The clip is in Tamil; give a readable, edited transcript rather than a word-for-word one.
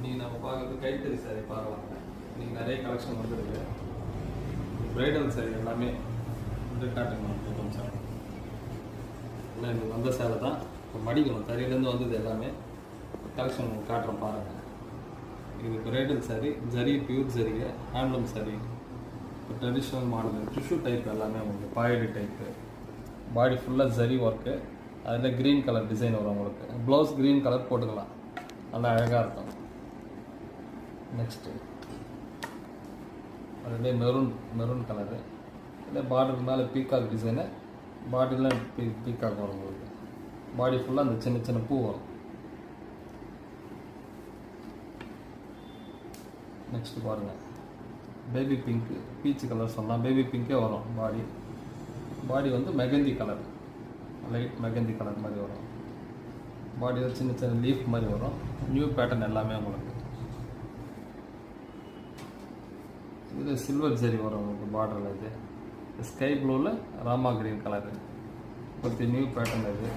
இன்றைக்கி நம்ம பார்க்குறது கைத்தறி சாரி பார்க்கலாம். இன்றைக்கி நிறைய கலெக்ஷன் வந்துருக்கு. ப்ரைடல் சாரி எல்லாமே வந்து காட்டுங்க சார். இல்லை இன்றைக்கி வந்த சேலை தான் இப்போ மடிக்கணும். தறியிலேருந்து வந்தது எல்லாமே கலெக்ஷன் உங்களுக்கு காட்டுறோம் பாருங்கள். இது ப்ரைடல் சாரி, ஜரி பியூர் ஜரிகை ஹேண்ட்லூம் சாரி. இப்போ ட்ரெடிஷ்னல் மாடல் டிஷ்யூ டைப் எல்லாமே உங்களுக்கு பாயடி டைப்பு. பாடி ஃபுல்லாக ஜரி ஒர்க்கு. அதில் க்ரீன் கலர் டிசைன் வரும் உங்களுக்கு. ப்ளவுஸ் க்ரீன் கலர் போட்டுக்கலாம், நல்லா அழகாக இருக்கும். நெக்ஸ்ட்டு அதுலேயே மெரூன் கலரு. இல்லை பார்டருக்கு மேலே பீகாக் டிசைனு. பாடிலாம் பீகாக் வரும் உங்களுக்கு. பாடி ஃபுல்லாக அந்த சின்ன சின்ன பூ வரும். நெக்ஸ்ட்டு பாருங்கள், பேபி பிங்க்கு, பீச்சு கலர் சொல்லலாம். பேபி பிங்கே வரும். பாடி வந்து mehndi colour, light mehndi colour மாதிரி வரும். பாடியில் சின்ன சின்ன லீஃப் மாதிரி வரும். நியூ பேட்டர்ன் எல்லாமே உங்களுக்கு. இது சில்வர் ஜெரி வரும் உங்களுக்கு பார்டரில். இது ஸ்கை ப்ளூவில் ராமா கிரீன் கலரு. பற்றி நியூ பேட்டர்ன் இது.